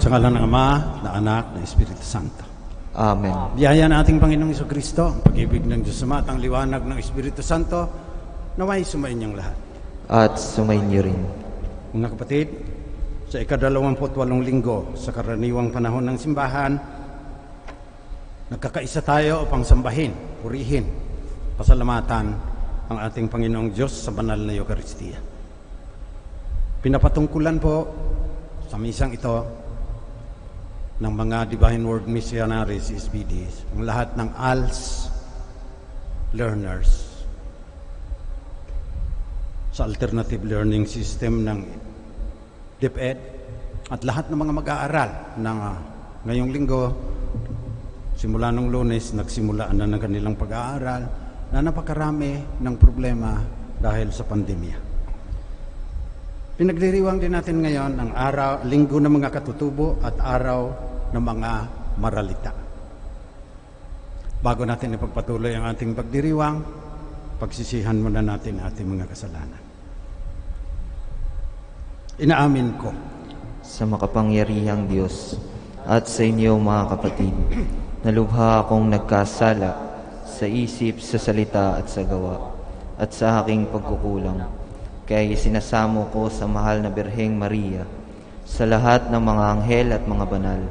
Sa ngalan ng Ama, na Anak, na Espiritu Santo. Amen. Biyaya na ating Panginoong Jesucristo, ang pag-ibig ng Diyos Ama at ang liwanag ng Espiritu Santo, naway sumayin niyang lahat. At sumainyo rin. Mga kapatid, sa ika-28 linggo sa karaniwang panahon ng simbahan, nagkakaisa tayo upang sambahin, purihin, pasalamatan ang ating Panginoong Diyos sa banal na Eucharistia. Pinapatungkulan po sa misang ito ng mga Divine Word Missionaries, SBDs, ang lahat ng ALS learners sa Alternative Learning System ng DepEd at lahat ng mga mag-aaral na ngayong linggo, simula nung Lunes, nagsimulaan na ng kanilang pag-aaral na napakarami ng problema dahil sa pandemya. Pinagdiriwang din natin ngayon ang linggo ng mga katutubo at araw ng mga maralita. Bago natin ipagpatuloy ang ating pagdiriwang, pagsisihan muna natin ating mga kasalanan. Inaamin ko sa makapangyarihang Diyos at sa inyo mga kapatid, na lubha akong nagkasala sa isip, sa salita at sa gawa, at sa aking pagkukulang. Kaya sinasamo ko sa mahal na Birheng Maria, sa lahat ng mga anghel at mga banal,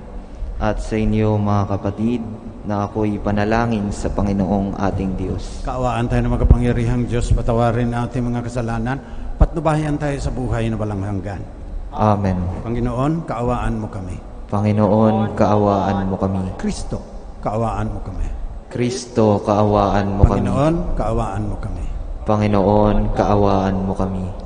at sa inyo mga kapatid, na ako'y panalangin sa Panginoong ating Diyos. Kaawaan tayo ng makapangyarihang Diyos, patawarin ating mga kasalanan, patnubayan tayo sa buhay na walang hanggan. Amen. Panginoon, kaawaan mo kami. Panginoon, kaawaan mo kami. Kristo, kaawaan mo kami. Kristo, kaawaan mo kami. Panginoon, kaawaan mo kami. Panginoon, kaawaan mo kami.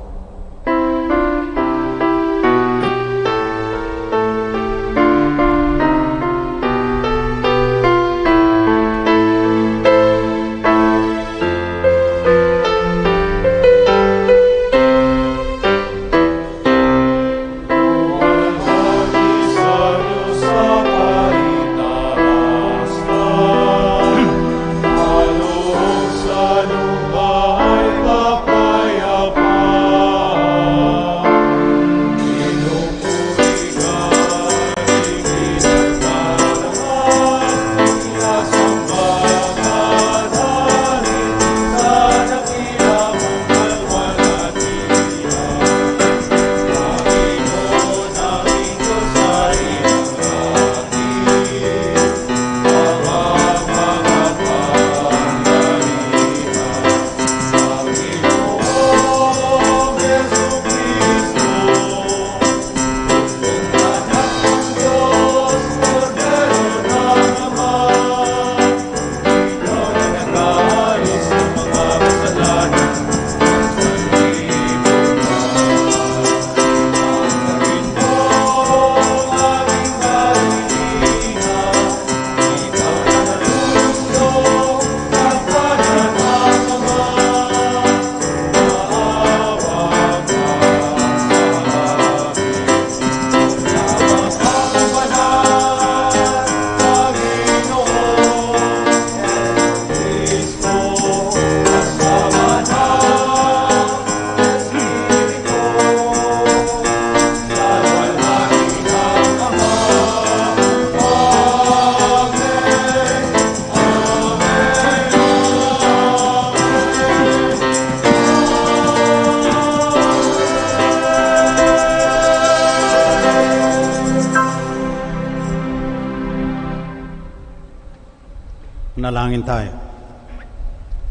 Manalangin tayo.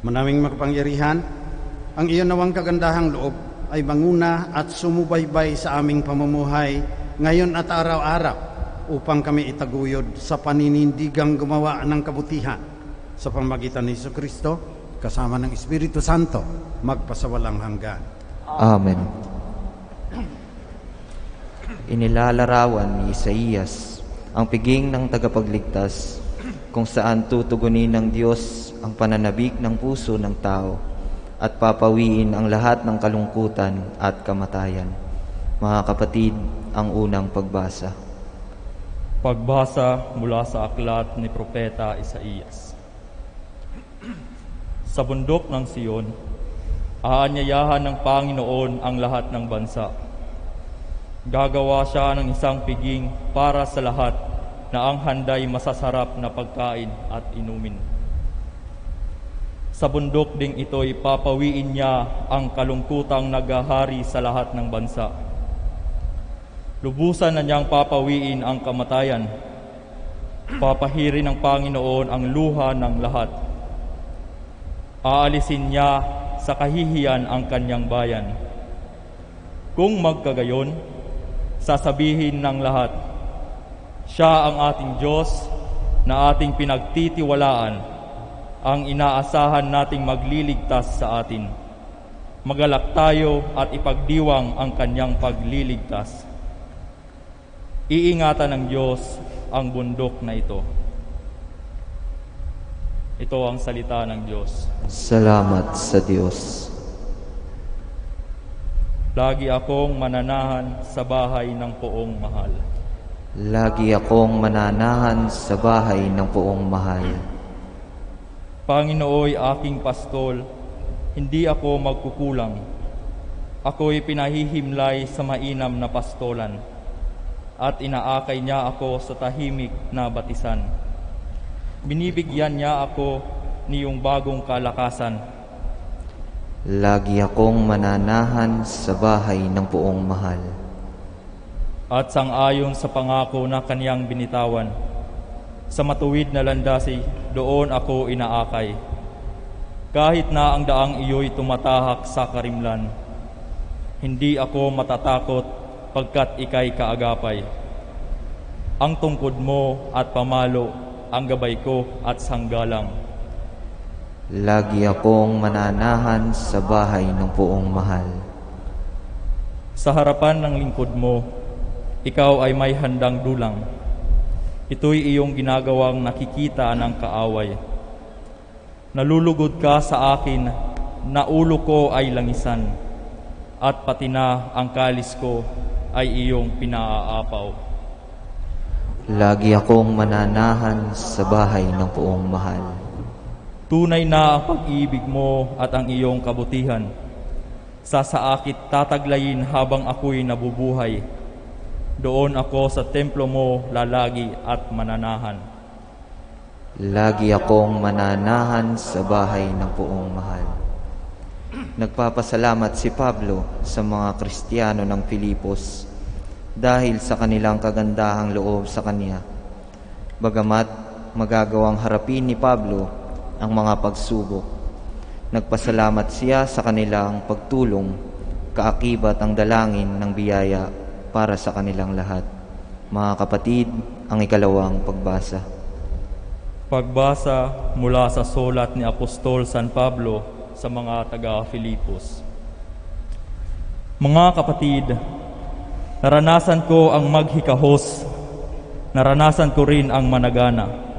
Manaming makapangyarihan, ang iyon nawang kagandahang loob ay manguna at sumubaybay sa aming pamumuhay ngayon at araw-araw upang kami itaguyod sa paninindigang gumawa ng kabutihan sa pamamagitan ni Jesucristo kasama ng Espiritu Santo magpasawalang hanggan. Amen. Inilalarawan ni Isaías ang piging ng tagapagligtas, kung saan tutugunin ng Diyos ang pananabik ng puso ng tao at papawiin ang lahat ng kalungkutan at kamatayan. Mga kapatid, ang unang pagbasa. Pagbasa mula sa aklat ni Propeta Isaías. Sa bundok ng Siyon, aanyayahan ng Panginoon ang lahat ng bansa. Gagawa siya ng isang piging para sa lahat na ang handay masasarap na pagkain at inumin. Sa bundok ding ito'y papawiin niya ang kalungkutang naghahari sa lahat ng bansa. Lubusan na niyang papawiin ang kamatayan. Papahirin ng Panginoon ang luha ng lahat. Aalisin niya sa kahihiyan ang kanyang bayan. Kung magkagayon, sasabihin ng lahat, siya ang ating Diyos na ating pinagtitiwalaan, ang inaasahan nating magliligtas sa atin. Magalak tayo at ipagdiwang ang kanyang pagliligtas. Iingatan ng Diyos ang bundok na ito. Ito ang salita ng Diyos. Salamat sa Diyos. Lagi akong mananahan sa bahay ng poong mahal. Lagi akong mananahan sa bahay ng poong mahal. Panginooy aking pastol, hindi ako magkukulang. Ako'y pinahihimlay sa mainam na pastolan, at inaakay niya ako sa tahimik na batisan. Binibigyan niya ako niyong bagong kalakasan. Lagi akong mananahan sa bahay ng poong mahal. At sang-ayon sa pangako na kaniyang binitawan, sa matuwid na landasi, doon ako inaakay. Kahit na ang daang iyo'y tumatahak sa karimlan, hindi ako matatakot pagkat ika'y kaagapay. Ang tungkod mo at pamalo, ang gabay ko at sanggalang. Lagi akong mananahan sa bahay ng poong mahal. Sa harapan ng lingkod mo, ikaw ay may handang dulang. Ito'y iyong ginagawang nakikita ng kaaway. Nalulugod ka sa akin na ulo ko ay langisan, at pati na ang kalis ko ay iyong pinaaapaw. Lagi akong mananahan sa bahay ng poong mahal. Tunay na ang pag-ibig mo at ang iyong kabutihan. Sasaakit tataglayin habang ako'y nabubuhay. Doon ako sa templo mo lalagi at mananahan. Lagi akong mananahan sa bahay ng poong mahal. Nagpapasalamat si Pablo sa mga Kristiyano ng Filipos dahil sa kanilang kagandahang loob sa kanya. Bagamat magagawang harapin ni Pablo ang mga pagsubok, nagpasalamat siya sa kanilang pagtulong, kaakibat ang dalangin ng biyaya para sa kanilang lahat. Mga kapatid, ang ikalawang pagbasa. Pagbasa mula sa sulat ni Apostol San Pablo sa mga taga-Filipos. Mga kapatid, naranasan ko ang maghikahos, naranasan ko rin ang managana.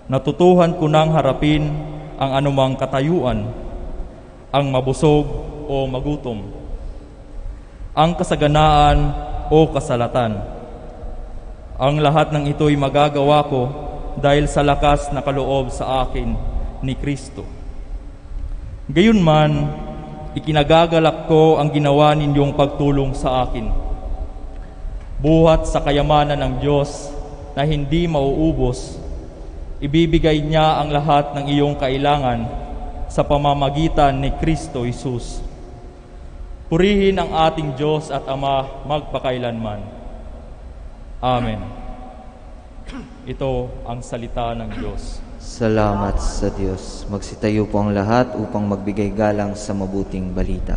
Natutuhan ko nang harapin ang anumang katayuan, ang mabusog o magutom, ang kasaganaan o kasalatan. Ang lahat ng ito'y magagawa ko dahil sa lakas na kaloob sa akin ni Kristo. Gayunman, ikinagagalak ko ang ginawa ninyong pagtulong sa akin. Buhat sa kayamanan ng Diyos na hindi mauubos, ibibigay niya ang lahat ng iyong kailangan sa pamamagitan ni Kristo Jesus. Purihin ang ating Diyos at Ama magpakailanman. Amen. Ito ang salita ng Diyos. Salamat sa Diyos. Magsitayo po ang lahat upang magbigay galang sa mabuting balita.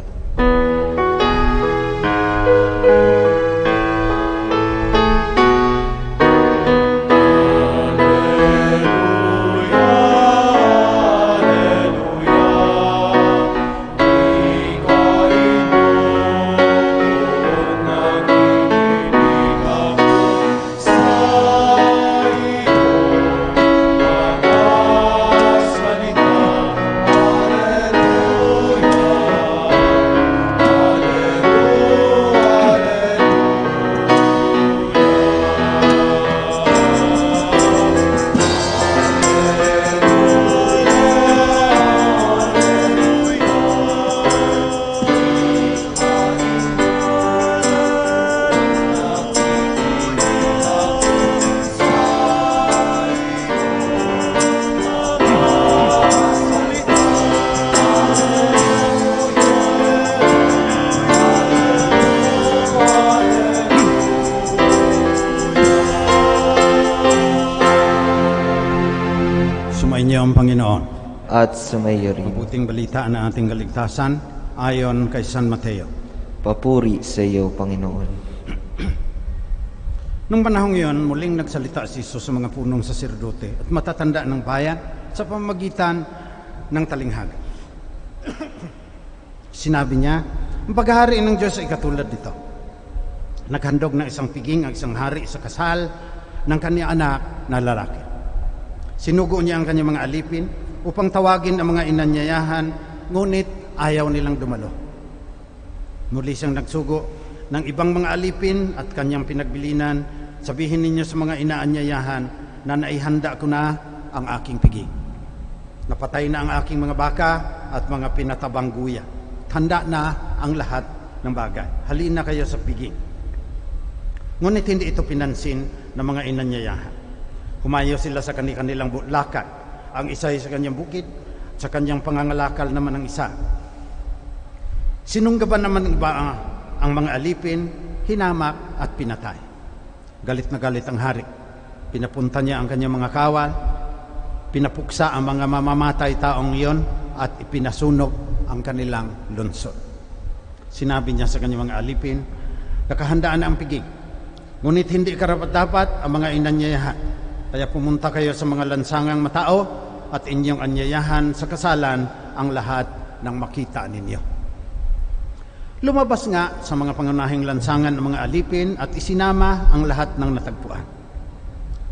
Sumainyo ang Panginoon. at sumayo rin. Mabuting balita na ating kaligtasan ayon kay San Mateo. Papuri sa iyo, Panginoon. Nung panahong iyon, muling nagsalita si Jesus sa mga punong saserdote at matatanda ng bayan sa pamamagitan ng talinghaga. Sinabi niya, ang paghahari ng Diyos ay katulad nito. Naghandog ng isang piging ang isang hari sa kasal ng kanyang anak na lalaki. Sinugo niya ang kanyang mga alipin upang tawagin ang mga inanyayahan, ngunit ayaw nilang dumalo. Muli siyang nagsugo ng ibang mga alipin at kanyang pinagbilinan, sabihin ninyo sa mga inaanyayahan na naihanda ko na ang aking piging. Napatay na ang aking mga baka at mga pinatabang guya. Handa na ang lahat ng bagay. Halina kayo sa piging. Ngunit hindi ito pinansin ng mga inanyayahan. Humayo sila sa kanilang lakad. Ang isa ay sa kanyang bukid, sa kanyang pangangalakal naman ang isa. Sinunggaban naman iba ang mga alipin, hinamak at pinatay. Galit na galit ang hari. Pinapunta niya ang kanyang mga kawal, pinapuksa ang mga mamamatay taong iyon at ipinasunog ang kanilang lungsod. Sinabi niya sa kanyang mga alipin, nakahandaan na ang piging. Ngunit hindi karapat-dapat ang mga inanyayahan. Kaya pumunta kayo sa mga lansangang matao at inyong anyayahan sa kasalan ang lahat ng makita ninyo. Lumabas nga sa mga pangunahing lansangan ng mga alipin at isinama ang lahat ng natagpuan.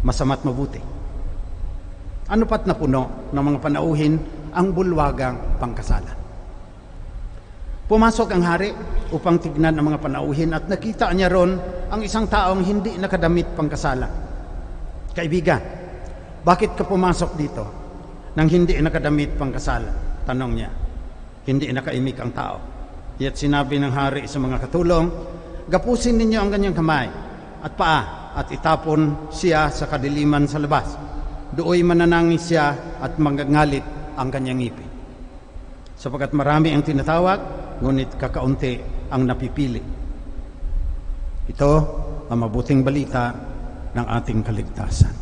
Masama't mabuti. Ano pat na puno ng mga panauhin ang bulwagang pangkasalan. Pumasok ang hari upang tignan ang mga panauhin at nakita niya ron ang isang taong hindi nakadamit pangkasalan. Kaibigan, bakit ka pumasok dito nang hindi nakadamit pangkasalan? Tanong niya. Hindi nakaimik ang tao. Yet sinabi ng hari sa mga katulong, gapusin ninyo ang kanyang kamay at paa at itapon siya sa kadiliman sa labas. Dooy mananangis siya at mangangalit ang kanyang ngipin. Sapagkat marami ang tinatawag, ngunit kakaunti ang napipili. Ito ang mabuting balita ng ating kaligtasan.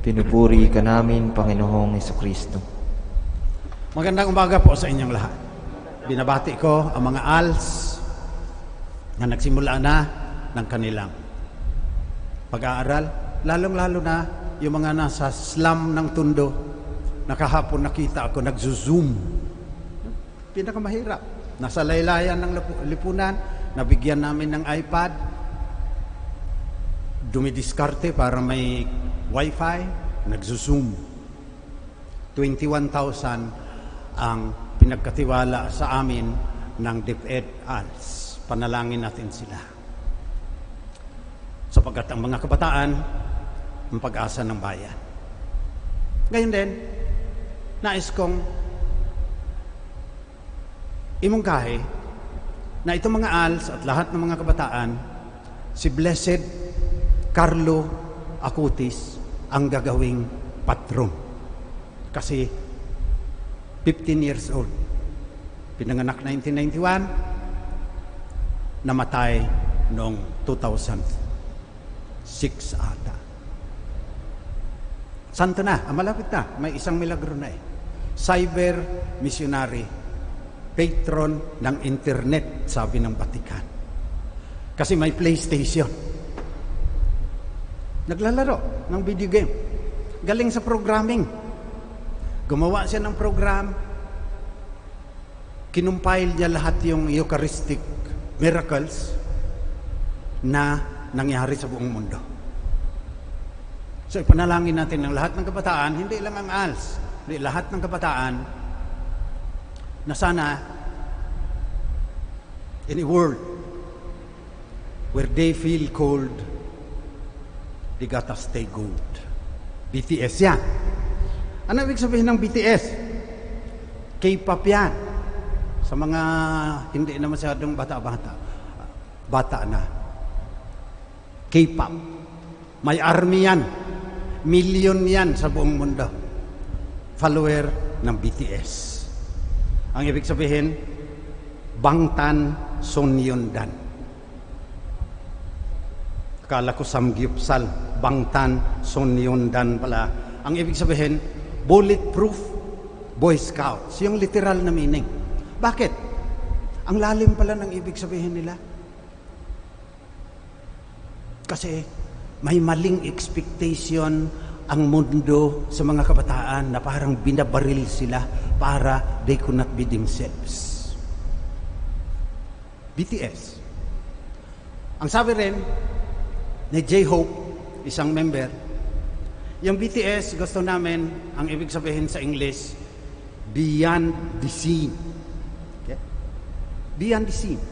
Pinupuri ka namin, Panginoong Hesukristo. Magandang umaga po sa inyong lahat. Binabati ko ang mga ALS na nagsimula na ng kanilang pag-aaral, lalong-lalo na yung mga nasa slum ng Tondo. Nakahapon nakita ako, nagzo-zoom. Pinakamahirap. Nasa laylayan ng lipunan, nabigyan namin ng iPad, dumidiskarte para may wifi, nagzo-zoom. 21,000 ang pinagkatiwala sa amin ng DepEd ALS. Panalangin natin sila. Sapagkat ang mga kabataan, ang pag-asa ng bayan. Ngayon din, nais kong imungkahi na itong mga ALS at lahat ng mga kabataan, si Blessed Carlo Acutis ang gagawing patron. Kasi 15 years old. Pinanganak 1991, namatay noong 2006 ata. Santo na, malapit na, may isang milagro na eh. Cyber missionary, patron ng internet, sabi ng Vatican. Kasi may PlayStation. Naglalaro ng video game. Galing sa programming. Gumawa siya ng program. Kinumpile niya lahat yung Eucharistic miracles na nangyari sa buong mundo. So ipanalangin natin ng lahat ng kabataan, hindi lang ang ALS, hindi lahat ng kabataan, na sana in a world where they feel cold, they gotta stay good. BTS yan. Ano ibig sabihin ng BTS? K-pop yan. Sa mga hindi na masyadong bata-bata. Bata na. K-pop. May army yan. Million yan sa buong mundo. Follower ng BTS. Ang ibig sabihin, Bangtan Sonyeondan. Akala ko Samgyupsal, Bangtan Sonyeondan pala. Ang ibig sabihin, bulletproof Boy Scouts. Yung literal na meaning. Bakit? Ang lalim pala ng ibig sabihin nila. Kasi may maling expectation ang mundo sa mga kabataan na parang binabaril sila para they could not be themselves. BTS. Ang sabi rin ni J-Hope, isang member, yung BTS, gusto namin, ang ibig sabihin sa English, beyond the scene. Okay? Beyond the scene.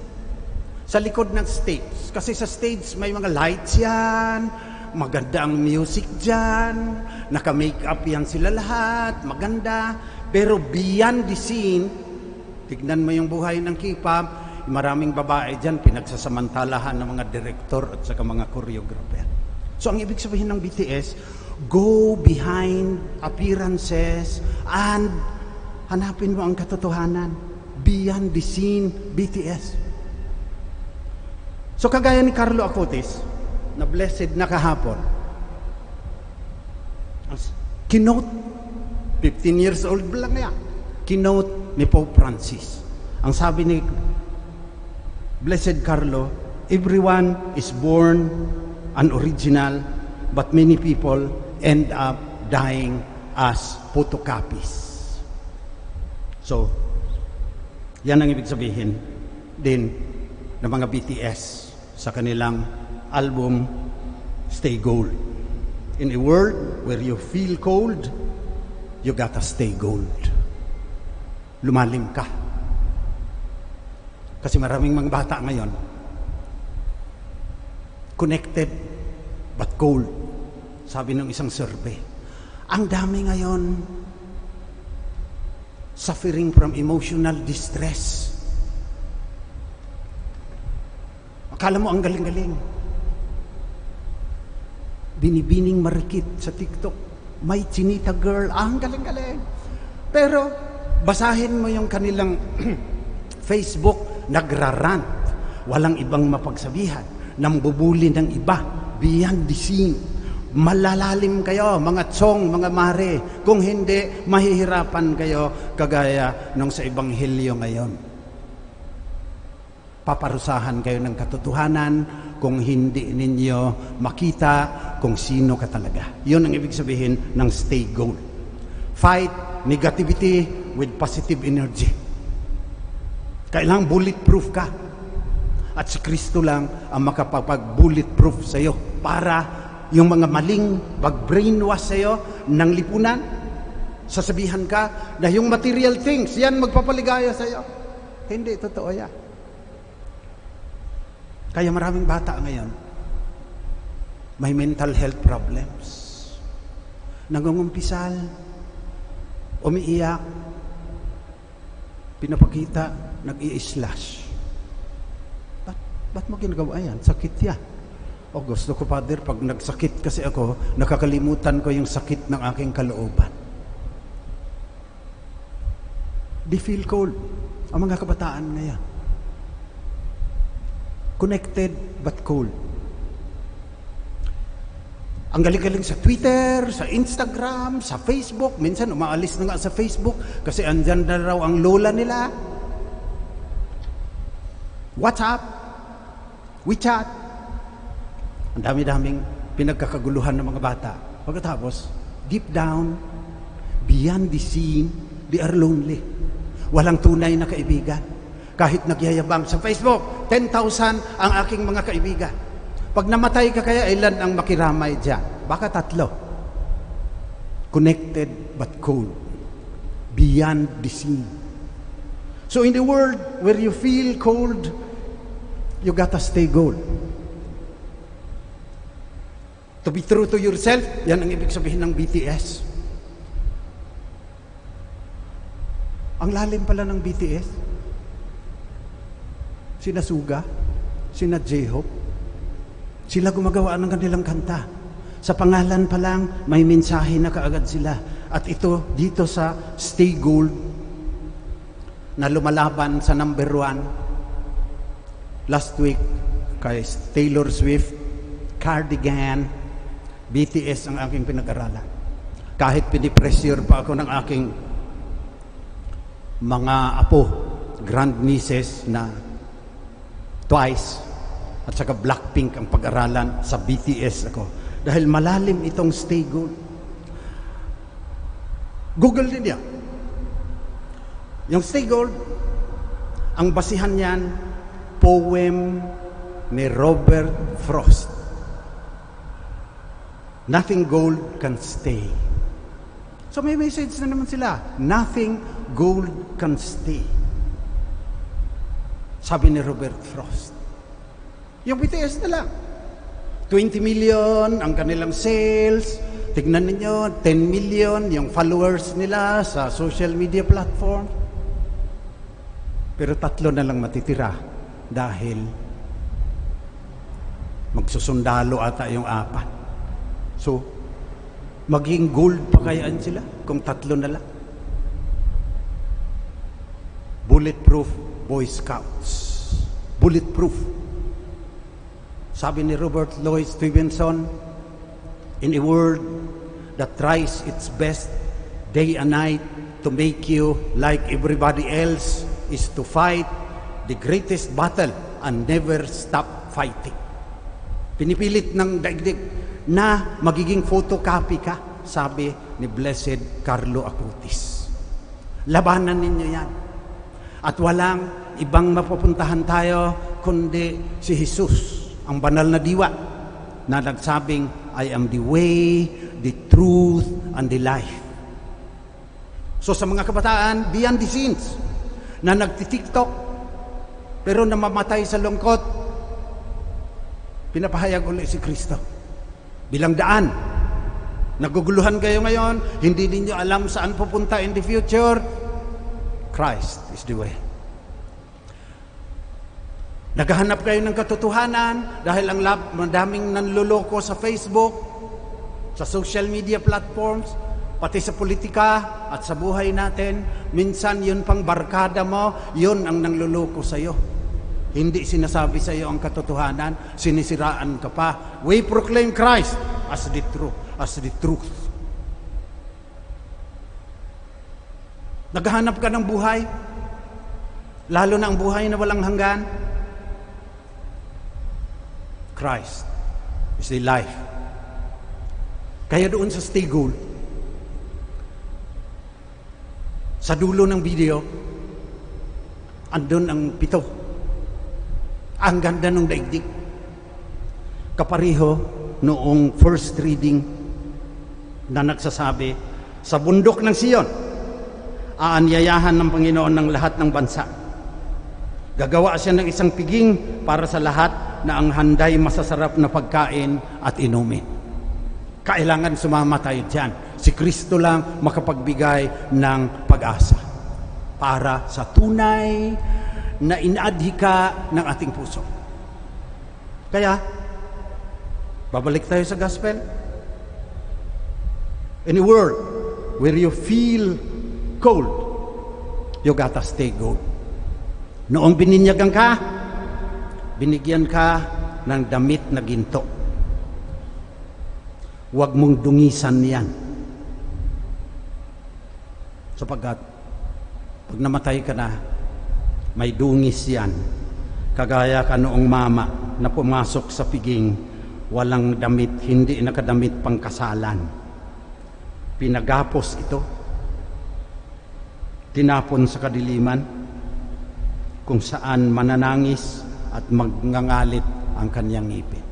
Sa likod ng stage. Kasi sa stage, may mga lights yan, maganda ang music dyan, naka-makeup yan sila lahat, maganda. Pero beyond the scene, tignan mo yung buhay ng K-pop, maraming babae dyan, pinagsasamantalahan ng mga direktor at saka mga choreographer. So, ang ibig sabihin ng BTS, go behind appearances and hanapin mo ang katotohanan. Beyond the scene, BTS. So, kagaya ni Carlo Acutis, na blessed na kahapon, kinote, 15 years old lang yan, kinote ni Pope Francis. Ang sabi ni Blessed Carlo, everyone is born an original, but many people end up dying as photocopies. So, yan ang ibig sabihin din ng mga BTS sa kanilang album, Stay Gold. In a world where you feel cold, you gotta stay gold. Lumalim ka. Kasi maraming mga bata ngayon, connected but cold. Sabi ng isang survey. Ang dami ngayon suffering from emotional distress. Akala mo ang galing-galing. Binibining marikit sa TikTok. May chinita girl. Ang galing-galing. Pero basahin mo yung kanilang Facebook, nagrarant, walang ibang mapagsabihan, nambubuli ng iba, beyond the scene. Malalalim kayo, mga tsong, mga mare. Kung hindi, mahihirapan kayo kagaya nung sa Ebanghelyo ngayon. Paparusahan kayo ng katotohanan kung hindi ninyo makita kung sino ka talaga. Yun ang ibig sabihin ng stay gold. Fight negativity with positive energy. Kailangang bulletproof ka. At si Kristo lang ang makapag-bulletproof sa iyo para yung mga maling mag-brainwash sa iyo ng lipunan, sasabihan ka na yung material things, yan magpapaligaya sa iyo. Hindi, totoo yan. Kaya maraming bata ngayon, may mental health problems. Nangungumpisal, umiiyak, pinapakita, nag-i-slash. Ba't mo ginagawa yan? Sakit yan. O gusto ko, Father, pag nagsakit kasi ako, nakakalimutan ko yung sakit ng aking kalooban. They feel cold. Ang mga kabataan ngayon. Connected but cold. Ang galing-galing sa Twitter, sa Instagram, sa Facebook. Minsan umaalis na nga sa Facebook kasi andyan na raw ang lola nila. WhatsApp, WeChat. Ang dami-daming pinagkakaguluhan ng mga bata. Pagkatapos, deep down, beyond the scene, they are lonely. Walang tunay na kaibigan. Kahit nagyayabang sa Facebook, 10,000 ang aking mga kaibigan. Pag namatay ka kaya, ilan ang makiramay dyan? Baka 3. Connected but cold. Beyond the scene. So in the world where you feel cold, you gotta stay gold. To be true to yourself, yan ang ibig sabihin ng BTS. Ang lalim pala ng BTS. Sina Suga, sina J-Hope, sila gumagawa ng kanilang kanta. Sa pangalan pa lang, may mensahe na kaagad sila. At ito, dito sa Stay Gold, na lumalaban sa number 1, last week, kay Taylor Swift, Cardigan, BTS ang aking pinag-aralan. Kahit pinipressure pa ako ng aking mga apo, grandnieces na Twice at saka Blackpink ang pag-aralan, sa BTS ako. Dahil malalim itong Stay Gold. Google din niya. Yung Stay Gold, ang basihan niyan, poem ni Robert Frost. Nothing gold can stay. So may message na naman sila. Nothing gold can stay. Sabi ni Robert Frost. Yung BTS na lang. 20 million ang kanilang sales. Tignan ninyo, 10 million yung followers nila sa social media platform. Pero 3 na lang matitira dahil magsusundalo ata yung 4. So, maging gold pa kayaan sila kung 3 na lang. Bulletproof Boy Scouts. Bulletproof. Sabi ni Robert Louis Stevenson, in a world that tries its best day and night to make you like everybody else is to fight the greatest battle and never stop fighting. Pinipilit ng daigdig na magiging photocopy ka, sabi ni Blessed Carlo Acutis. Labanan ninyo yan. At walang ibang mapupuntahan tayo kundi si Jesus, ang banal na diwa na nagsabing, I am the way, the truth, and the life. So sa mga kabataan, beyond the scenes, na nagtitiktok, pero namamatay sa lungkot, pinapahayag ulit si Kristo. Bilang daan. Naguguluhan kayo ngayon, hindi ninyo alam saan pupunta in the future. Christ is the way. Naghahanap kayo ng katotohanan dahil ang madaming nanloloko sa Facebook, sa social media platforms, pati sa politika at sa buhay natin. Minsan yun pang barkada mo, yun ang nanloloko sa iyo. Hindi sinasabi sa iyo ang katotohanan, sinisiraan ka pa. We proclaim Christ as the truth. Naghahanap ka ng buhay, lalo na ang buhay na walang hanggan. Christ is the life. Kaya doon sa Stay Gold, sa dulo ng video, andun ang 7. Ang ganda ng daigdig. Kapareho noong first reading na nagsasabi, sa bundok ng Sion, aanyayahan ng Panginoon ng lahat ng bansa. Gagawa siya ng isang piging para sa lahat na ang handay masasarap na pagkain at inumin. Kailangan sumama tayo dyan. Si Kristo lang makapagbigay ng pag-asa para sa tunay na inadhika ng ating puso. Kaya, babalik tayo sa gospel. In a world where you feel cold, you gotta stay gold. Noong bininyagan ka, binigyan ka ng damit na ginto. Huwag mong dungisan yan. Sapagkat, pag namatay ka na, may dungis yan. Kagaya ka noong mama na pumasok sa piging, walang damit, hindi nakadamit pang kasalan. Pinagapos ito. Tinapon sa kadiliman, kung saan mananangis at magngangalit ang kanyang ngipin.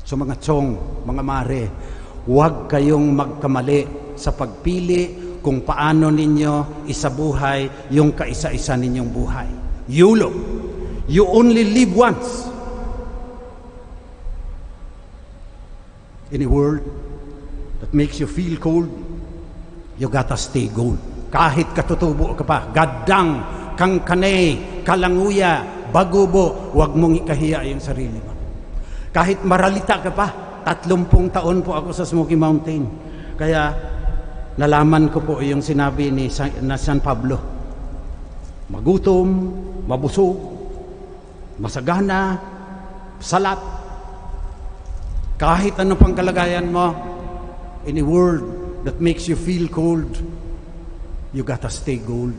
So mga tsong, mga mare, huwag kayong magkamali sa pagpili kung paano ninyo isabuhay yung kaisa-isa ninyong buhay. YOLO. You only live once. In a world that makes you feel cold, you gotta stay gold. Kahit katutubo ka pa, gadang, kangkanay, kalanguya, bagubo, huwag mong ikahiya yung sarili mo. Kahit maralita ka pa, 30 taon po ako sa Smoky Mountain. Kaya, nalaman ko po yung sinabi ni San Pablo. Magutom, mabusog, masagana, salat. Kahit ano pang kalagayan mo, in a world that makes you feel cold, you gotta stay gold.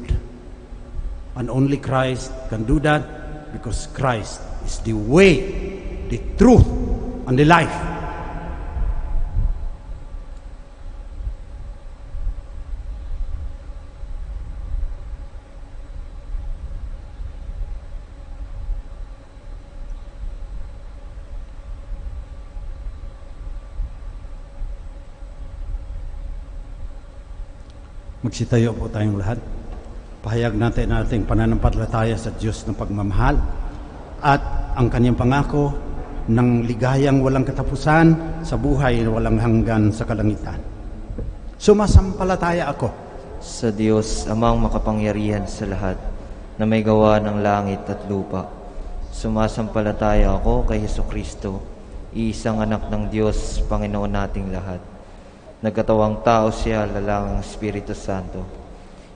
And only Christ can do that, because Christ is the way, the truth, and the life. Magsitayo po tayong lahat. Pahayag natin ang ating pananampalataya sa Diyos ng pagmamahal at ang kanyang pangako ng ligayang walang katapusan sa buhay na walang hanggan sa kalangitan. Sumasampalataya ako Sa Diyos, Amang makapangyarihan sa lahat, na may gawa ng langit at lupa. Sumasampalataya ako kay Hesukristo, iisang anak ng Diyos, Panginoon nating lahat. Nagkatawang tao siya, lalang Espiritu Santo.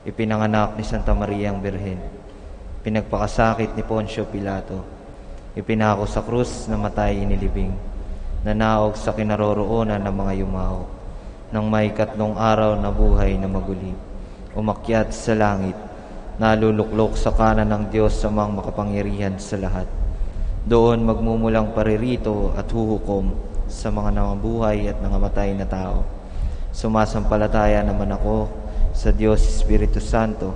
Ipinanganak ni Santa Maria ang Birhen. Pinagpakasakit ni Poncio Pilato. Ipinako sa krus, namatay inilibing. Nanaog sa kinaroroonan ng mga yumao. Nang may 3 araw na buhay na maguli. Umakyat sa langit. Naluluklok sa kanan ng Diyos sa mga makapangyarihan sa lahat. Doon magmumulang paririto at huhukom sa mga nangabuhay at nangamatay na tao. Sumasampalataya naman ako sa Diyos Espiritu Santo,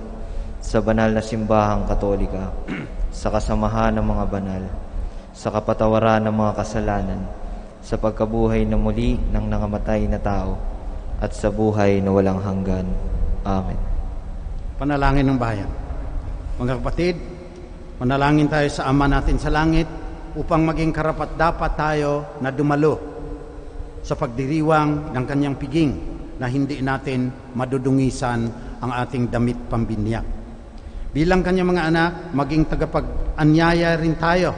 sa banal na simbahang Katolika, sa kasamahan ng mga banal, sa kapatawaran ng mga kasalanan, sa pagkabuhay na muli ng nangamatay na tao, at sa buhay na walang hanggan. Amen. Panalangin ng bayan. Mga kapatid, manalangin tayo sa Ama natin sa langit upang maging karapat-dapat tayo na dumalo sa pagdiriwang ng kanyang piging na hindi natin madudungisan ang ating damit pambinyag. Bilang kanyang mga anak, maging tagapag-anyaya rin tayo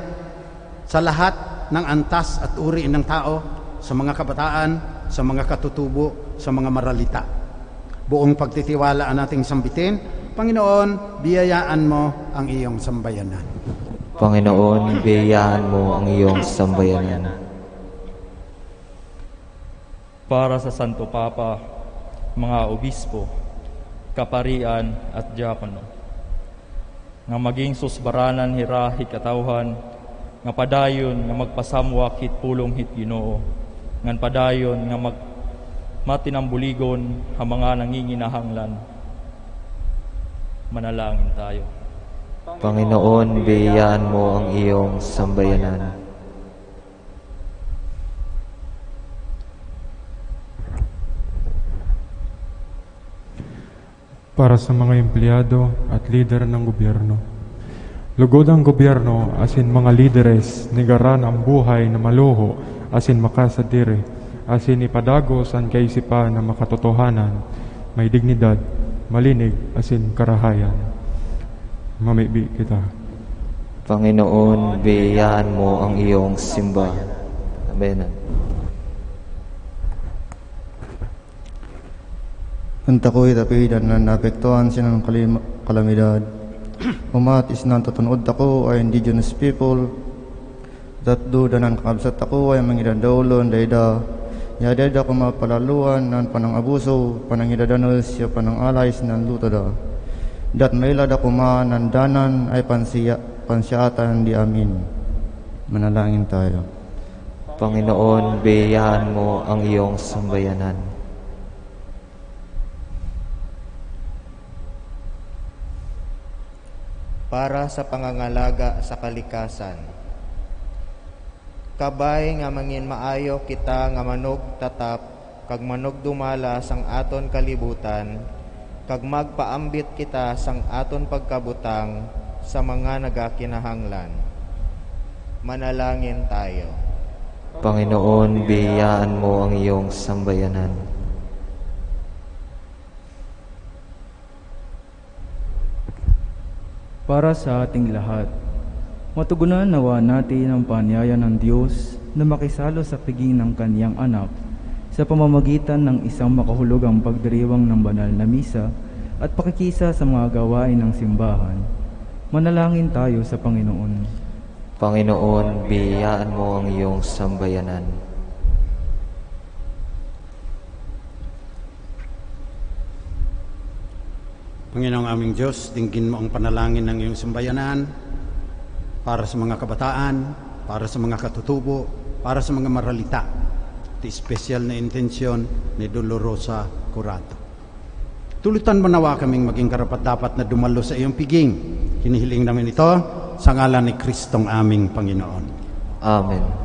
sa lahat ng antas at uri ng tao, sa mga kabataan, sa mga katutubo, sa mga maralita. Buong pagtitiwala ang ating sambitin. Panginoon, biyayaan mo ang iyong sambayanan. Panginoon, biyayaan mo ang iyong sambayanan. Para sa Santo Papa, mga obispo, kaparian at diakono, nga maging susbaranan hira hikatawhan, nga padayon nga magpasamwa hit pulong hit Ginoo, ngan padayon nga matinambuligon ang mga nanginginahanglan. Manalangin tayo. Panginoon, biyayaan mo ang iyong sambayanan. Para sa mga empleyado at lider ng gobyerno. Lugod ang gobyerno asin mga lideres nigaran ang buhay na maluho asin makasadire asin ipadagos ang kaisipan na makatotohanan, may dignidad, malinig asin karahayan. Mamibi kita. Panginoon, biyayaan mo ang iyong simbahan. Amen. Anta ko'y tapidan na naapektuhan siya ng kalamidad. Umatis na tutunod ako ay indigenous people. Datdo danan kakabsat ako ay mangidadolon dayda. Yadada ko mapalaluan ng panang abuso, panang idadanos siya panang alays ng lutada. Dat mailad ako nandanan ay pansyatan di amin. Manalangin tayo. Panginoon, biyayaan mo ang iyong sambayanan. Para sa pangangalaga sa kalikasan. Kabay nga mangin maayo kita nga manog tatap, kag manog dumala sang aton kalibutan, kag magpaambit kita sang aton pagkabutang sa mga nagakinahanglan. Manalangin tayo. Panginoon, biyayaan mo ang iyong sambayanan. Para sa ating lahat, matugunan nawa natin ang paanyaya ng Diyos na makisalo sa piging ng kaniyang anak sa pamamagitan ng isang makahulugang pagdiriwang ng banal na misa at pakikisa sa mga gawain ng simbahan. Manalangin tayo sa Panginoon. Panginoon, biyayaan mo ang iyong sambayanan. Panginoong aming Diyos, dinggin mo ang panalangin ng iyong sambayanan para sa mga kabataan, para sa mga katutubo, para sa mga maralita. Iti espesyal na intensyon ni Dolorosa Curato. Tulutan mo nawa kaming maging karapat-dapat na dumalo sa iyong piging. Hinihiling namin ito sa ngalan ni Kristong aming Panginoon. Amen.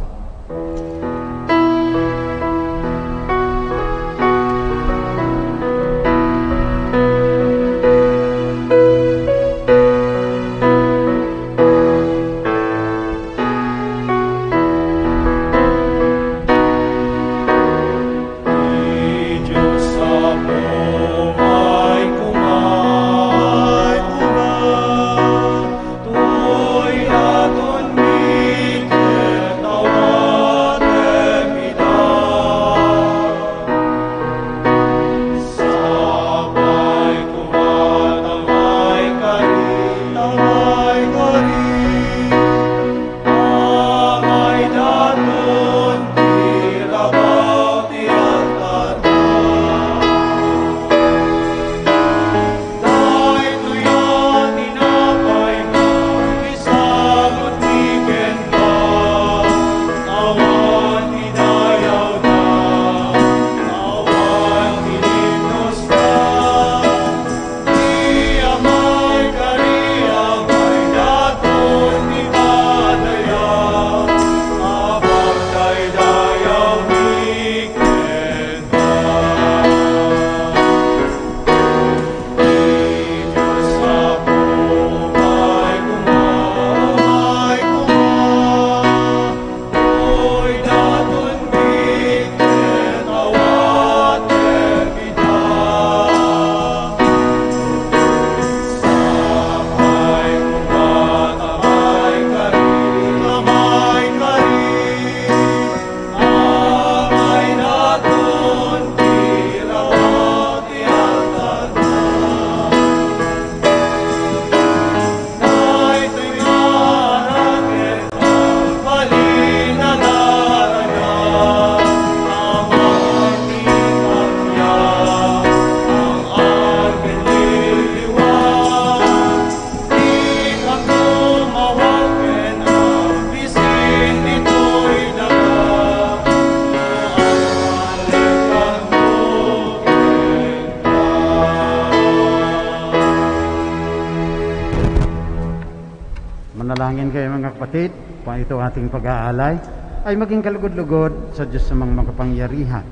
Manalangin kayo mga kapatid, pa ito ating pag-aalay ay maging kalugod-lugod sa Diyos sa mga makapangyarihan.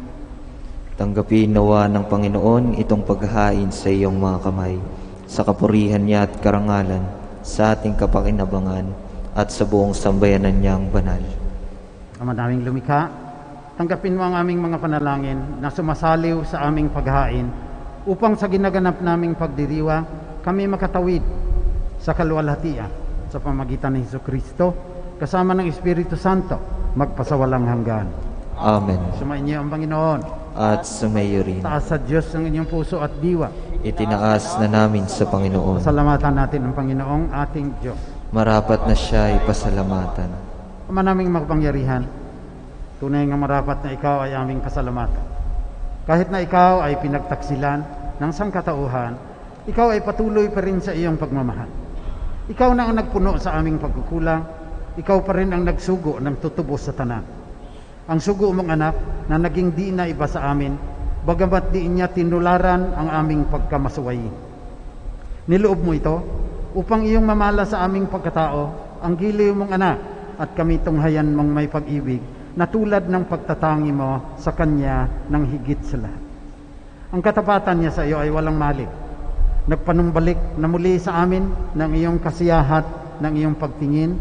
Tanggapin nawa ng Panginoon itong paghahain sa iyong mga kamay, sa kapurihan niya at karangalan, sa ating kapakinabangan, at sa buong sambayanan niyang banal. Ama naming lumikha, tanggapin mo ang aming mga panalangin na sumasaliw sa aming paghahain upang sa ginaganap naming pagdiriwa, kami makatawid sa kaluwalhatian sa pamagitan ni Jesucristo, kasama ng Espiritu Santo, magpasawalang hanggan. Amen. Sumainyo ang Panginoon. At sumayo rin. Taas sa Diyos ang inyong puso at diwa. Itinaas na namin sa Panginoon. Salamatan natin ang Panginoong ating Diyos. Marapat na siya ay pasalamatan. Ama naming makapangyarihan, tunay nga marapat na ikaw ay aming pasalamatan. Kahit na ikaw ay pinagtaksilan ng sangkatauhan, ikaw ay patuloy pa rin sa iyong pagmamahal. Ikaw na ang nagpuno sa aming pagkukulang, ikaw pa rin ang nagsugo ng tutubos sa tanan. Ang sugo mong anak na naging di na iba sa amin, bagamat di niya tinularan ang aming pagkamasuwayin. Niloob mo ito upang iyong mamala sa aming pagkatao ang giliw mong anak at kami tunghayan mong may pag-ibig na tulad ng pagtatangi mo sa Kanya ng higit sa lahat. Ang katapatan niya sa iyo ay walang mali. Nagpanumbalik na muli sa amin ng iyong kasiyahat, ng iyong pagtingin,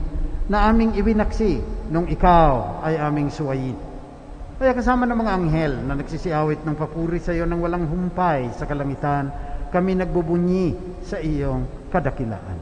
na aming ibinaksi nung ikaw ay aming suwayin. Kaya kasama ng mga anghel na nagsisiawit ng papuri sa iyo ng walang humpay sa kalangitan, kami nagbubunyi sa iyong kadakilaan.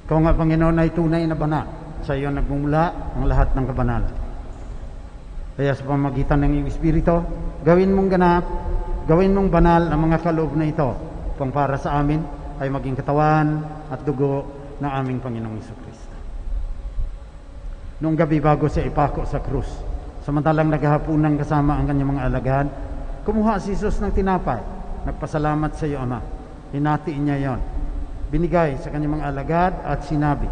Ikaw nga, Panginoon, ay tunay na banal. Sa iyo nagmumula ang lahat ng kabanalan. Kaya sa pamamagitan ng iyong Espiritu, gawin mong ganap, gawin mong banal ang mga kaloob na ito, upang para sa amin ay maging katawan at dugo ng aming Panginoong Jesucristo. Noong gabi bago siya ipako sa krus, samantalang naghahapunan kasama ang kanyang mga alagad, kumuha si Jesus ng tinapay, nagpasalamat sa iyo, Ama. Hinatiin niya yon, binigay sa kanyang mga alagad at sinabi,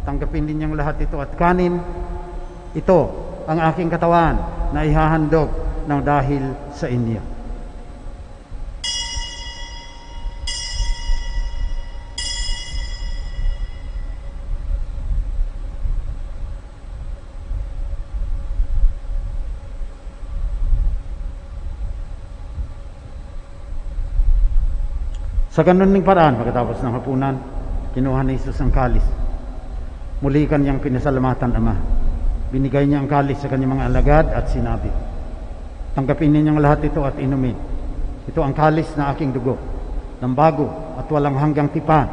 tanggapin din niyang lahat ito at kanin, ito ang aking katawan na ihahandog ng dahil sa inyo. Sa ganun ning paraan, pagkatapos ng hapunan, kinuha ni Jesus ang kalis. Muli kanyang pinasalamatan, Ama. Binigay niya ang kalis sa kanyang mga alagad at sinabi, tanggapin ninyong lahat ito at inumin. Ito ang kalis na aking dugo, ng bago at walang hanggang tipan.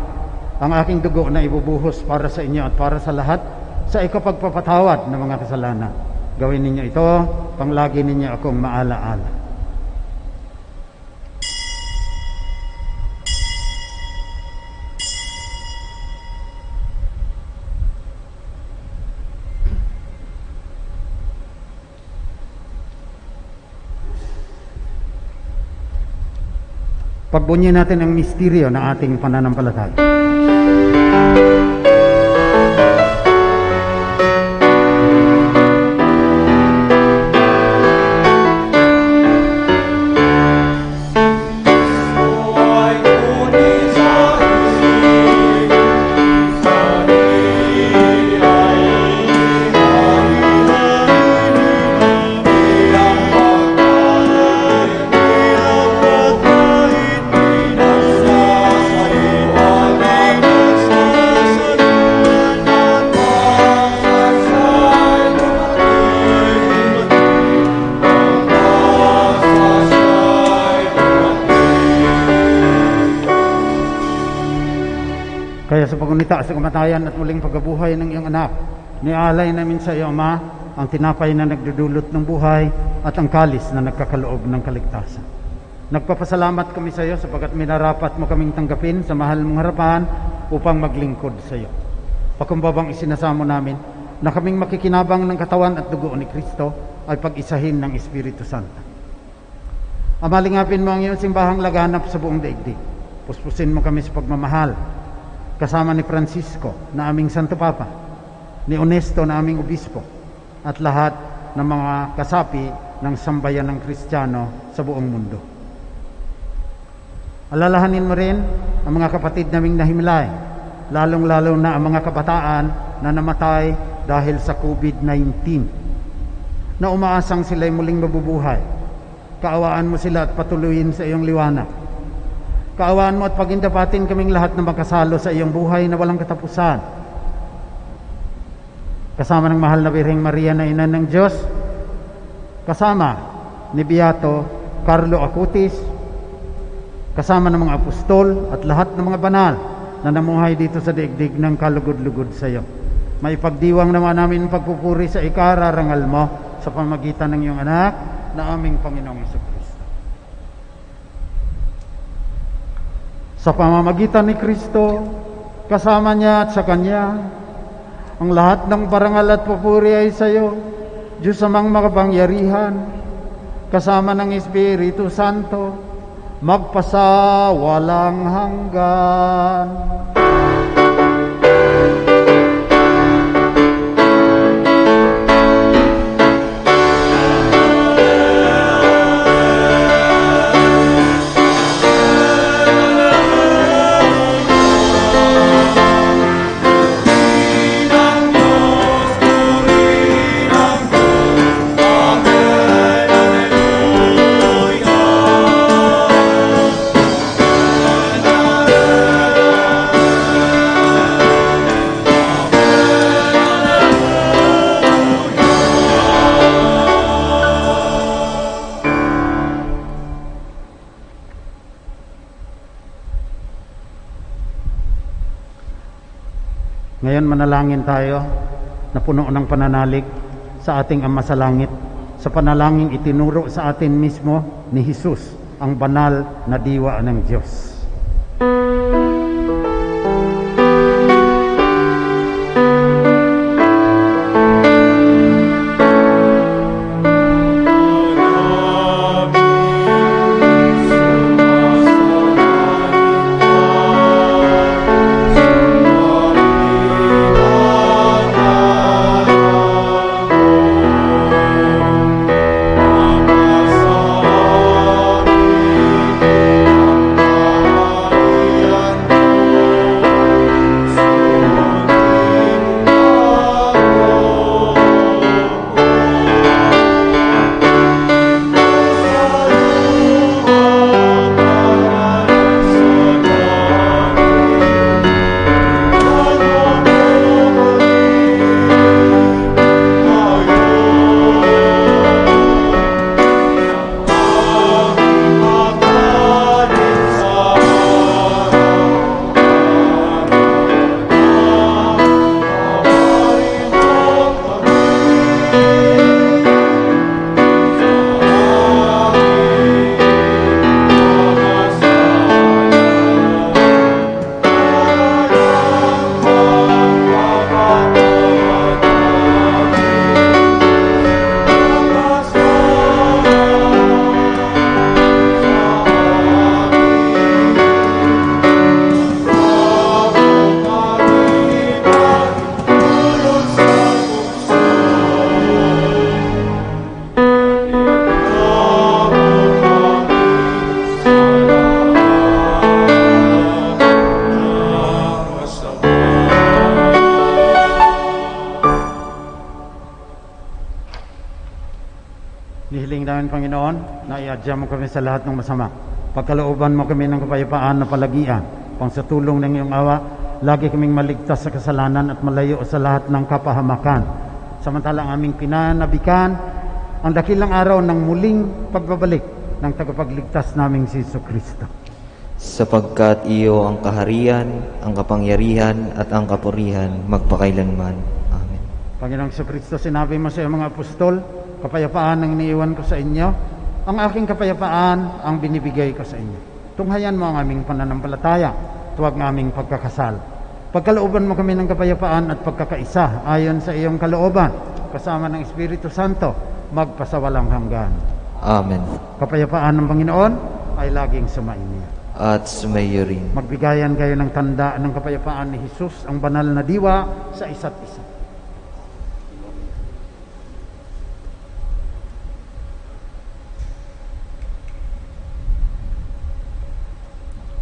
Ang aking dugo na ibubuhos para sa inyo at para sa lahat sa ikapagpapatawad ng mga kasalanan. Gawin ninyo ito, panglagi ninyo akong maalaala. Pagbunyi natin ang misteryo ng ating pananampalataya. Kaya sa pagunita sa kamatayan at muling pagkabuhay ng iyong anak, nialay namin sa iyo, Ama, ang tinapay na nagdudulot ng buhay at ang kalis na nagkakaloob ng kaligtasan. Nagpapasalamat kami sa iyo sapagkat minarapat mo kaming tanggapin sa mahal mong harapan upang maglingkod sa iyo. Pakumbabang isinasamo namin na kaming makikinabang ng katawan at dugo ni Kristo ay pag-isahin ng Espiritu Santo. Ama, lingapin mo ang iyong simbahang laganap sa buong daigdig. Puspusin mo kami sa pagmamahal, kasama ni Francisco na aming Santo Papa, ni Onesto na aming Obispo, at lahat ng mga kasapi ng sambayan ng Kristiyano sa buong mundo. Alalahanin mo rin ang mga kapatid naming nahimlay, lalong-lalo na ang mga kabataan na namatay dahil sa COVID-19, na umaasang sila'y muling mabubuhay. Kaawaan mo sila at patuloyin sa iyong liwanag. Kaawaan mo at pagindapatin kaming lahat na magkasalo sa iyong buhay na walang katapusan. Kasama ng mahal na Birheng Maria na Ina ng Diyos, kasama ni Beato Carlo Acutis, kasama ng mga apostol at lahat ng mga banal na namuhay dito sa daigdig ng kalugod-lugod sa iyo. Maipagdiwang naman namin pagpupuri sa ikararangal mo sa pamagitan ng iyong anak na aming Panginoong Jesucristo. Sa pamamagitan ni Kristo, kasama niya at sa Kanya, ang lahat ng parangal at papuri ay sa iyo, Diyos amang makapangyarihan, kasama ng Espiritu Santo, magpasa walang hanggan. Ngayon manalangin tayo na puno ng pananalig sa ating Ama sa Langit, sa panalangin itinuro sa atin mismo ni Jesus, ang banal na diwa ng Diyos. Nihiling namin, Panginoon, na iadya mo kami sa lahat ng masama. Pagkalooban mo kami ng kapayapaan na palagian. Pang sa tulong ng iyong awa, lagi kaming maligtas sa kasalanan at malayo sa lahat ng kapahamakan. Samantalang aming pinanabikan ang dakilang araw ng muling pagbabalik ng tagapagligtas naming si Jesucristo. Sapagkat iyo ang kaharian, ang kapangyarihan at ang kapurihan magpakailanman. Amen. Panginoong Jesucristo, sinabi mo sa iyong mga apostol, kapayapaan ang iniiwan ko sa inyo, ang aking kapayapaan ang binibigay ko sa inyo. Tunghayan mo ang aming pananampalataya, tuwag ng aming pagkakasal. Pagkalooban mo kami ng kapayapaan at pagkakaisa ayon sa iyong kalooban, kasama ng Espiritu Santo, magpasawalang hanggan. Amen. Kapayapaan ng Panginoon ay laging sumainyo. At sumayo rin. Magbigayan kayo ng tanda ng kapayapaan ni Jesus, ang banal na diwa, sa isa't isa.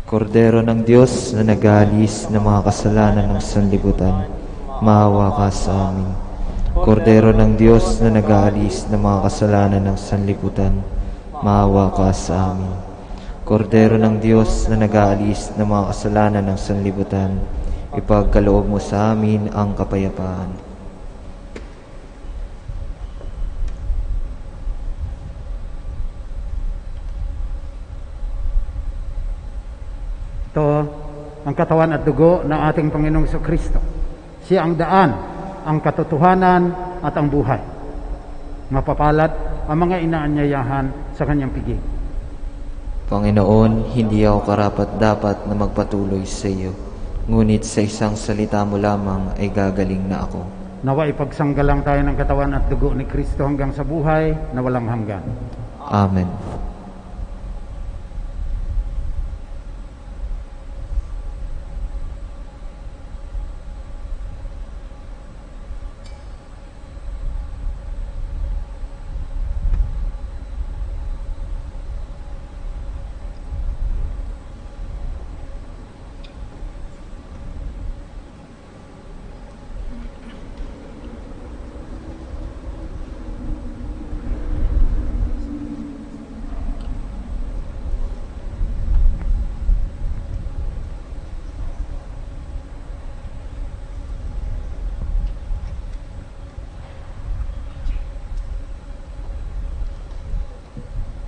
Kordero ng Diyos na nag-aalis ng mga kasalanan ng sanlibutan, maawa ka sa amin. Kordero ng Diyos na nag-aalis ng mga kasalanan ng sanlibutan, maawa ka sa amin. Kordero ng Diyos na nag-aalis ng mga kasalanan ng sanlibutan, ipagkaloob mo sa amin ang kapayapaan. Ito ang katawan at dugo ng ating Panginoong Jesucristo. Siya ang daan, ang katotohanan at ang buhay. Mapapalad ang mga inaanyayahan sa kanyang piging. Panginoon, hindi ako karapat-dapat na magpatuloy sa iyo, ngunit sa isang salita mo lamang ay gagaling na ako. Nawa ipagsanggalang tayo ng katawan at dugo ni Kristo hanggang sa buhay na walang hanggan. Amen.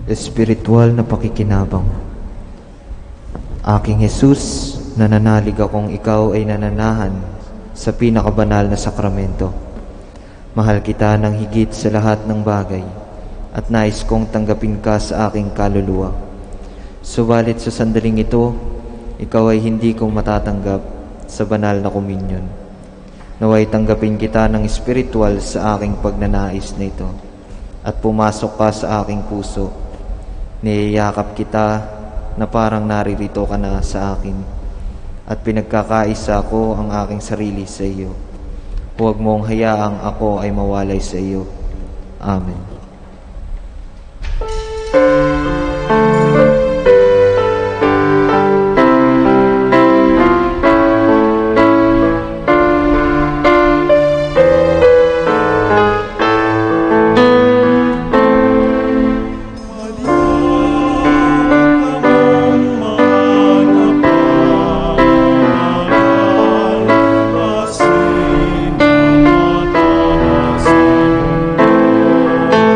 Espiritual na pakikinabang. Aking Jesus, nananalig akong ikaw ay nananahan sa pinakabanal na sakramento. Mahal kita ng higit sa lahat ng bagay at nais kong tanggapin ka sa aking kaluluwa. Subalit sa sandaling ito, ikaw ay hindi ko matatanggap sa banal na komunyon. Naway tanggapin kita ng espiritual sa aking pagnanais na ito at pumasok ka sa aking puso. Niyayakap kita na parang naririto ka na sa akin at pinagkakaisa ko ang aking sarili sa iyo. Huwag mong hayaang ako ay mawalay sa iyo. Amen. Asin na mataas sa mundo.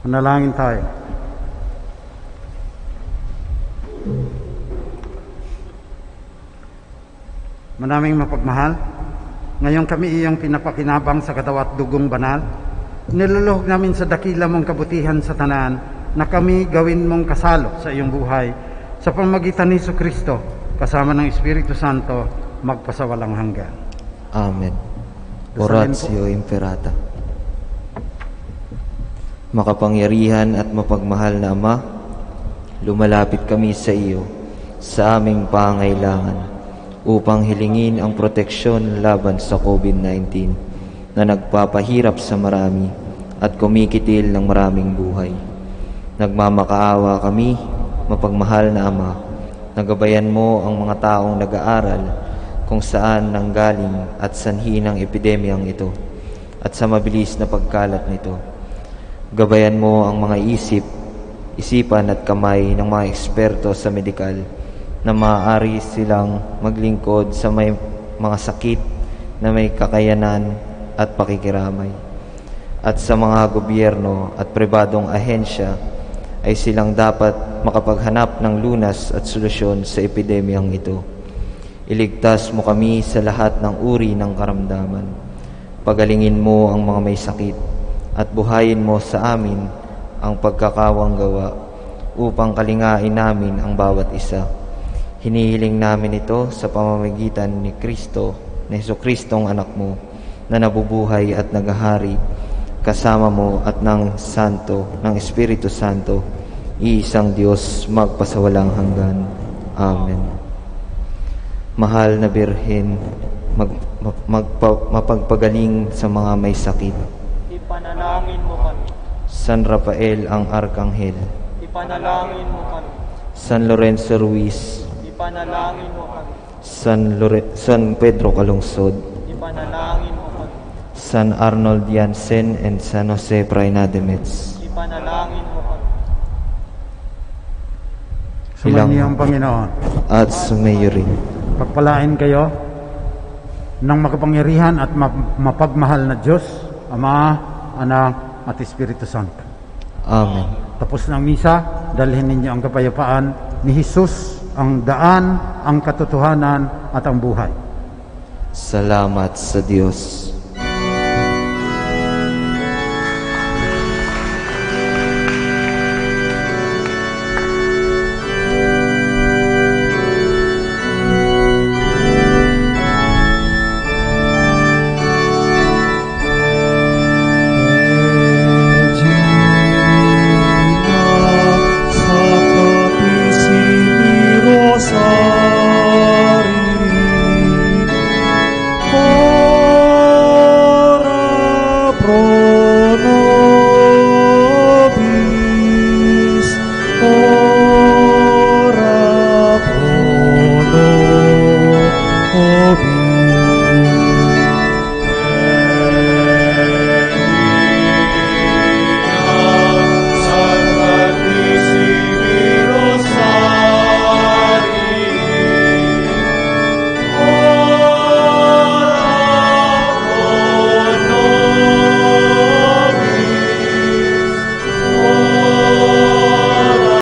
Manalangin tayo. Manaming mapagmahal, ngayon kami iyong pinapakinabang sa katawan at dugong banal. Niluluhog namin sa dakila mong kabutihan sa tanan na kami gawin mong kasalo sa iyong buhay sa pamamagitan ni Jesucristo kasama ng Espiritu Santo magpasawalang hanggan. Amen. Dasalin Oratio Imperata. Makapangyarihan at mapagmahal na Ama, lumalapit kami sa iyo sa aming pangailangan upang hilingin ang proteksyon laban sa COVID-19 na nagpapahirap sa marami at kumikitil ng maraming buhay. Nagmamakaawa kami, mapagmahal na Ama, nagabayan mo ang mga taong nag-aaral kung saan nanggaling at sanhi ng epidemyang ito at sa mabilis na pagkalat nito. Gabayan mo ang mga isipan at kamay ng mga eksperto sa medikal na maaari silang maglingkod sa may mga sakit na may kakayanan at pakikiramay. At sa mga gobyerno at pribadong ahensya ay silang dapat makapaghanap ng lunas at solusyon sa epidemyang ito. Iligtas mo kami sa lahat ng uri ng karamdaman. Pagalingin mo ang mga may sakit at buhayin mo sa amin ang pagkakawang gawa upang kalingain namin ang bawat isa. Hinihiling namin ito sa pamamagitan ni Kristo, ni Jesucristong anak mo, na nabubuhay at naghahari kasama mo at ng Espiritu Santo, iisang Diyos magpasawalang hanggan. Amen. Mahal na Birhen, mapagpagaling sa mga may sakit. Ipanalangin mo kami. San Rafael ang Arkanghel. Ipanalangin mo kami. San Lorenzo Ruiz. Ipanalangin mo kami. San Pedro Calungsod. Ipanalangin mo kami. San Arnold Jansen and San Jose Prainademets. Ipanalangin mo kami. Sumainyo ang Panginoon. At sumayo rin. Pagpalain kayo ng makapangyarihan at mapagmahal na Diyos, Ama, Anak, at Espiritu Santo. Amen. Tapos ng misa, dalhin ninyo ang kapayapaan ni Jesus, ang daan, ang katotohanan, at ang buhay. Salamat sa Diyos.